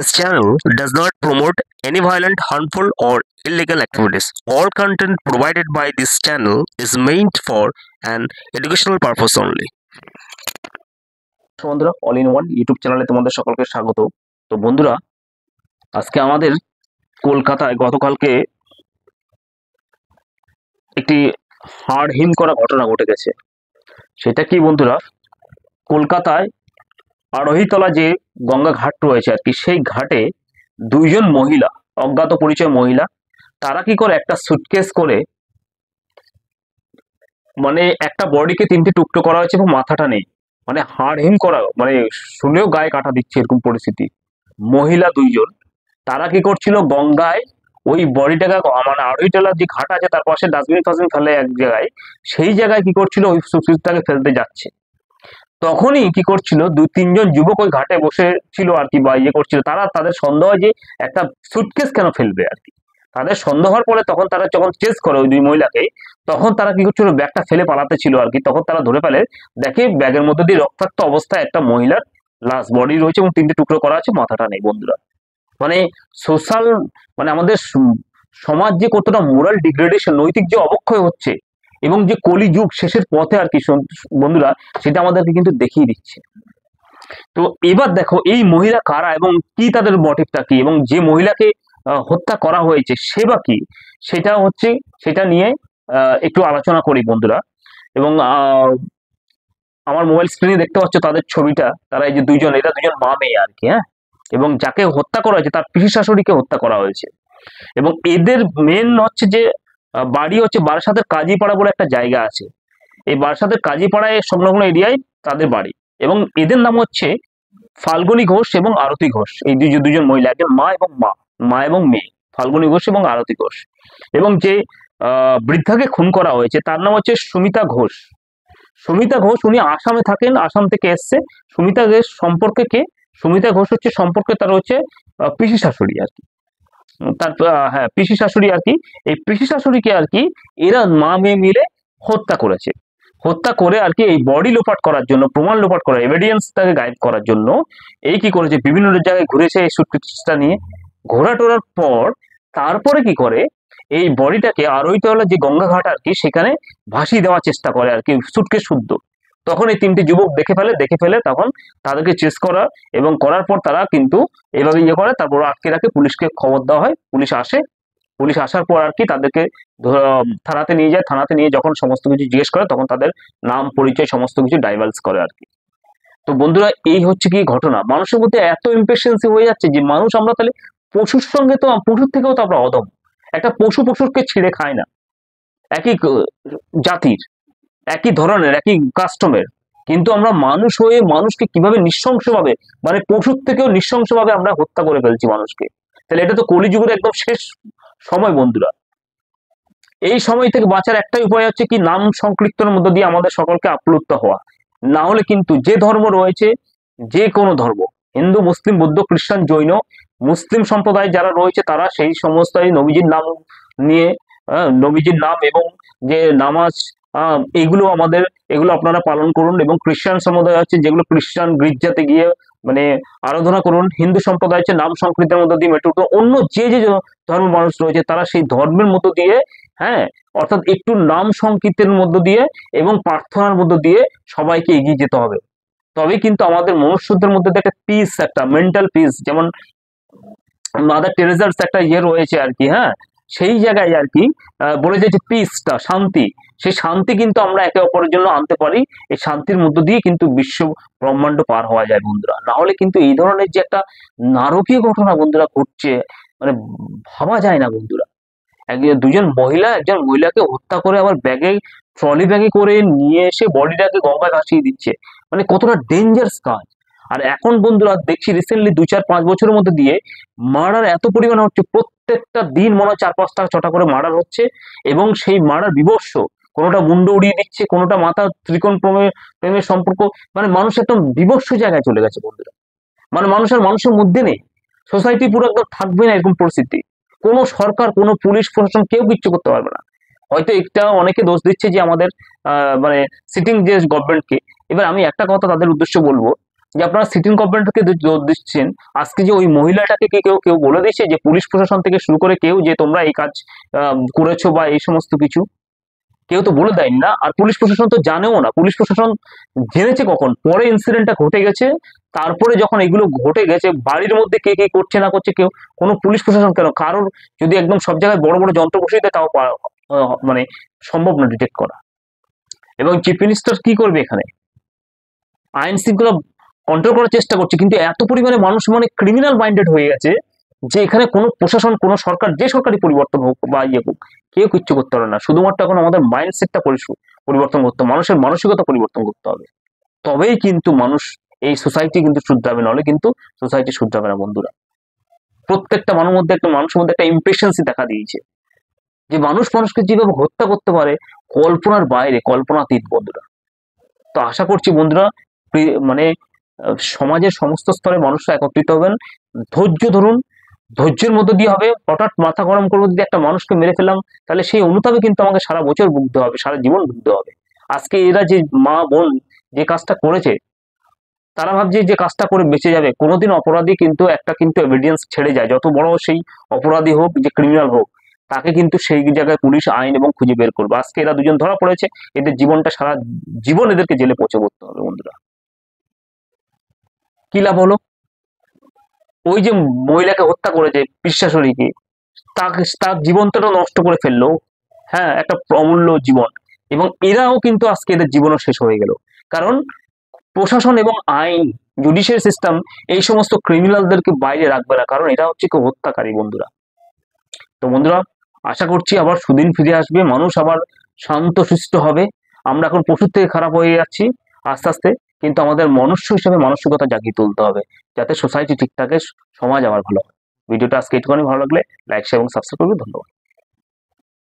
This channel does not promote any violent, harmful, or illegal activities. All content provided by this channel is meant for an educational purpose only. বন্ধুরা, all in one YouTube চ্যানেলে তোমাদের সকলকে স্বাগত। তো বন্ধুরা, আজকে আমাদের কলকাতায় গতকালকে একটি হাড় হিম করা ঘটনা ঘটে গেছে। সেটা কি বন্ধুরা, কলকাতায় আড়হিতলা যে গঙ্গা ঘাট রয়েছে আর কি, সেই ঘাটে দুইজন মহিলা, অজ্ঞাত পরিচয় মহিলা, তারা কি করে একটা সুটকেস করে, মানে একটা বডিকে তিনটে টুকরো করা হয়েছে এবং মাথাটা নেই, মানে হাড় হিম করা, মানে শুনেও গায়ে কাটা দিচ্ছে এরকম পরিস্থিতি। মহিলা দুইজন, তারা কি করছিল, গঙ্গায় ওই বডিটাকে, মানে আড়হিতলার যে ঘাট আছে তার পাশে ডাস্টবিন ফাস্টবিন ফেলে এক জায়গায়, সেই জায়গায় কি করছিল, ওই সুটকেসটাকে ফেলতে যাচ্ছে। তখনই কি করছিল, দুই তিনজন যুবক ওই ঘাটে বসে ছিল আর কি, বা ইয়ে করছিল, তারা তাদের সন্দেহ হয় যে একটা সুটকেস কেন ফেলবে আর কি। তাদের সন্দেহ হওয়ার পরে তখন তারা যখন চেস করে ওই দুই মহিলাকে, তখন তারা কি করছিল, ব্যাগটা ফেলে পালাতে ছিল আর কি। তখন তারা ধরে ফেলে, দেখে ব্যাগের মধ্যে দিয়ে রক্তাক্ত অবস্থায় একটা মহিলার লাশ বডি রয়েছে এবং তিনটে টুকরো করা আছে, মাথাটা নেই। বন্ধুরা, মানে সোশ্যাল, মানে আমাদের সমাজ যে কতটা মোরাল ডিগ্রেডেশন, নৈতিক যে অবক্ষয় হচ্ছে এবং যে কলিযুগ শেষের পথে আর কি বন্ধুরা, সেটা আমাদেরকে কিন্তু দেখিয়ে দিচ্ছে। তো এবার দেখো, এই মহিলা কারা এবং কি তাদের মোটিভটা কি, এবং যে মহিলাকে হত্যা করা হয়েছে সে বা কি, সেটা হচ্ছে, সেটা নিয়ে একটু আলোচনা করি বন্ধুরা। এবং আমার মোবাইল স্ক্রিনে দেখতে পাচ্ছ তাদের ছবিটা, তারা এই যে দুইজন, এটা দুজন মা মেয়ে আর কি, হ্যাঁ। এবং যাকে হত্যা করা হয়েছে তার পিসি শাশুড়িকে হত্যা করা হয়েছে। এবং এদের মেন হচ্ছে যে বাড়ি হচ্ছে বারাসাতের কাজীপাড়া বলে একটা জায়গা আছে। এই বারাসাতের কাজীপাড়ায় সংলগ্ন এরিয়ায় তাদের বাড়ি। এবং এদের নাম হচ্ছে ফাল্গুনী ঘোষ এবং আরতি ঘোষ। এই দুজন মহিলা, একজন মা এবং মেয়ে, ফাল্গুনী ঘোষ এবং আরতি ঘোষ। এবং যে বৃদ্ধাকে খুন করা হয়েছে তার নাম হচ্ছে সুমিতা ঘোষ। সুমিতা ঘোষ, উনি আসামে থাকেন, আসাম থেকে এসছে। সুমিতা ঘোষ সম্পর্কে কে? সুমিতা ঘোষ হচ্ছে সম্পর্কে তার হচ্ছে পিসি শাশুড়ি আর কি, তার হ্যাঁ পিসি শাশুড়ি আর কি। এই পিসি শাশুড়িকে আর কি এরা মা মেয়ে মিলে হত্যা করেছে। হত্যা করে আর কি এই বডি লোপাট করার জন্য, প্রমাণ লোপাট করা, এভিডেন্সটাকে গায়েব করার জন্য এই কি করেছে, বিভিন্ন জায়গায় ঘুরেছে এই সুটকেসটা নিয়ে। ঘোরা টোরার পর তারপরে কি করে, এই বডিটাকে আড়হিতলা যে গঙ্গা ঘাট আর কি, সেখানে ভাসিয়ে দেওয়ার চেষ্টা করে আর কি, সুটকেস শুদ্ধ। তখন এই তিনটি যুবক দেখে ফেলে তখন তাদেরকে চেস করা, এবং করার পর তারা কিন্তু এভাবে ইয়ে করে, তারপর আটকে রাখে। পুলিশকে খবর দেওয়া হয়, পুলিশ আসে। পুলিশ আসার পর আর কি তাদেরকে থানাতে নিয়ে যায়। থানাতে নিয়ে যখন সমস্ত কিছু জিজ্ঞেস করে, তখন তাদের নাম পরিচয় সমস্ত কিছু ডাইভার্স করে আর কি। তো বন্ধুরা, এই হচ্ছে কি ঘটনা। মানুষের মধ্যে এত ইম্পেশেন্সি হয়ে যাচ্ছে যে মানুষ, আমরা তাহলে পশুর সঙ্গে, তো পশুর থেকেও তো আমরা অদম। একটা পশুকে ছিঁড়ে খায় না, একই জাতির, একই ধরনের, একই কাস্টমের, কিন্তু আমরা মানুষ হয়ে মানুষকে কিভাবে নৃশংসভাবে, মানে পশুর থেকেও নৃশংসভাবে আমরা হত্যা করে ফেলছি মানুষকে। তাহলে এটা তো কলিযুগের একদম শেষ সময় বন্ধুরা। এই সময় থেকে বাঁচার একটাই উপায় হচ্ছে কি, নাম সংকীর্তনের মধ্য দিয়ে আমাদের সকলকে আপ্লুত হওয়া। না হলে কিন্তু যে ধর্ম রয়েছে, যে কোনো ধর্ম, হিন্দু, মুসলিম, বৌদ্ধ, খ্রিস্টান, জৈন, মুসলিম সম্প্রদায় যারা রয়েছে, তারা সেই সমস্ত নবীজির নাম নিয়ে, নবীজির নাম এবং যে নামাজ, এগুলো আপনারা পালন করুন। এবং খ্রিস্টান সম্প্রদায় হচ্ছে যেগুলো, খ্রিস্টান গির্জাতে গিয়ে মানে আরাধনা করুন। হিন্দু সম্প্রদায় হচ্ছে নাম সংকীর্তনের মধ্যে দিয়ে মেটে। অন্য যে ধর্ম মানুষ রয়েছে, তারা সেই ধর্মের মধ্য দিয়ে, হ্যাঁ, অর্থাৎ একটু নাম সংকীর্তনের মধ্য দিয়ে এবং প্রার্থনার মধ্য দিয়ে সবাইকে এগিয়ে যেতে হবে। তবেই কিন্তু আমাদের মনুষ্যদের মধ্যে একটা পিস, একটা মেন্টাল পিস, যেমন মাদার টেরেসার একটা ইয়ে রয়েছে আর কি, হ্যাঁ, সেই জায়গায় আর কি বলে যে পিসটা, শান্তি, সেই শান্তি কিন্তু আমরা একে অপরের জন্য আনতে পারি। এই শান্তির মধ্য দিয়ে কিন্তু বিশ্ব ব্রহ্মাণ্ড পার হওয়া যায় বন্ধুরা। না হলে কিন্তু এই ধরনের যে একটা নারকীয় ঘটনা বন্ধুরা ঘটছে, মানে ভাবা যায় না বন্ধুরা। দুজন মহিলা, একজন মহিলাকে হত্যা করে আবার ট্রলি ব্যাগে করে নিয়ে এসে বডিটাকে গঙ্গায় ভাসিয়ে দিচ্ছে, মানে কতটা ডেঞ্জারাস কাজ। আর এখন বন্ধুরা দেখছি রিসেন্টলি 2-4-5 বছরের মধ্যে দিয়ে মার্ডার এত পরিমাণে হচ্ছে, প্রত্যেকটা দিন মনে হয় 4-5টা-6টা করে মার্ডার হচ্ছে। এবং সেই মার্ডার বিভৎস, কোনোটা মুন্ড উড়িয়ে দিচ্ছে, কোনোটা মাথা ত্রিকোণ প্রেমের সম্পর্ক, মানে মানুষ একদম বিভৎস জায়গায় চলে গেছে বন্ধুরা। মানে মানুষের মধ্যে নেই, সোসাইটি পুরো একদম থাকবে না এরকম পরিস্থিতি। কোনো সরকার, কোনো পুলিশ প্রশাসন কেউ কিচ্ছু করতে পারবে না। হয়তো একটা অনেকে দোষ দিচ্ছে যে আমাদের মানে সিটিং যে গভর্নমেন্টকে। এবার আমি একটা কথা তাদের উদ্দেশ্য বলবো, যে আপনারা সিটিং গভর্নমেন্টকে জোর দিচ্ছেন, আজকে যে ওই মহিলাটাকে কেউ কেউ বলে দিচ্ছে যে পুলিশ প্রশাসন থেকে শুরু করে কেউ যে তোমরা এই কাজ করেছো বা এই সমস্ত কিছু কেউ তো বলে দেয়নি না। আর পুলিশ প্রশাসন তো জানেও না, পুলিশ প্রশাসন জেনেছে কখন, পরে ইনসিডেন্টটা ঘটে গেছে, তারপরে যখন এগুলো ঘটে গেছে বাড়ির মধ্যে কে কি করছে না করছে কেউ, কোনো পুলিশ প্রশাসন কেন, কারোর যদি একদম সব জায়গায় বড় বড় যন্ত্র বসিয়ে দেয় তাও মানে সম্ভব না ডিটেক্ট করা। এবং চিফ মিনিস্টার কি করবে এখানে, আইন শৃঙ্খলা কন্ট্রোল করার চেষ্টা করছে, কিন্তু এত পরিমাণে মানুষ মানে ক্রিমিনাল মাইন্ডেড হয়ে গেছে যে এখানে কোনো প্রশাসন, কোনো সরকার, যে সরকারি পরিবর্তন হোক বা ইয়ে হোক, কেউ কিচ্ছু করতে পারে না। শুধুমাত্র এখন আমাদের মাইন্ডসেটটা পরিবর্তন করতে হবে, মানুষের মানসিকতা পরিবর্তন করতে হবে, তবেই কিন্তু মানুষ, এই সোসাইটি কিন্তু শুধরাবে, নাহলে কিন্তু সোসাইটি শুধরাবে না বন্ধুরা। প্রত্যেকটা মানুষের মধ্যে একটা ইম্পেশেন্সি দেখা দিয়েছে, যে মানুষ মানুষকে যেভাবে হত্যা করতে পারে কল্পনার বাইরে, কল্পনাতীত বন্ধুরা। তো আশা করছি বন্ধুরা মানে সমাজের সমস্ত স্তরে মানুষরা একত্রিত হবেন, ধৈর্য ধরুন, ধৈর্যের মধ্য দিয়ে হবে। হঠাৎ মাথা গরম করবো যদি একটা মানুষকে মেরে ফেললাম, তাহলে সেই অনুতাপে কিন্তু আমাকে সারা বছর ভুগতে হবে, সারা জীবন ভুগতে হবে। আজকে এরা যে মা বোন যে কাজটা করেছে, তারা ভাবছে যে কাজটা করে বেঁচে যাবে, কোনোদিন অপরাধী কিন্তু একটা কিন্তু এভিডেন্স ছেড়ে যায়, যত বড় সেই অপরাধী হোক, যে ক্রিমিনাল হোক, তাকে কিন্তু সেই জায়গায় পুলিশ আইন এবং খুঁজে বের করবে। আজকে এরা দুজন ধরা পড়েছে, এদের জীবনটা সারা জীবন এদেরকে জেলে পৌঁছে করতে হবে বন্ধুরা। কি লাভ হলো? ওই যে মহিলাকে হত্যা করেছে বিশ্বাসরীকে, তার জীবনটা নষ্ট করে ফেললো, হ্যাঁ, একটা অমূল্য জীবন। এবং এরাও কিন্তু আজকে এদের জীবনও শেষ হয়ে গেল, কারণ প্রশাসন এবং আইন, জুডিশিয়াল সিস্টেম এই সমস্ত ক্রিমিনালদেরকে বাইরে রাখবে না, কারণ এরা হচ্ছে কেউ হত্যাকারী বন্ধুরা। তো বন্ধুরা, আশা করছি আবার সুদিন ফিরে আসবে, মানুষ আবার শান্ত সুস্থ হবে। আমরা এখন পশুর থেকে খারাপ হয়ে যাচ্ছি আস্তে আস্তে, কিন্তু আমাদের মনুষ্য হিসেবে মানসিকতা জাগিয়ে তুলতে হবে, যাতে সোসাইটি ঠিক থাকে, সমাজ আবার ভালো হয়। ভিডিওটা আজকে একটুখানি ভালো লাগলে লাইক শেয়ার এবং সাবস্ক্রাইব করবে। ধন্যবাদ।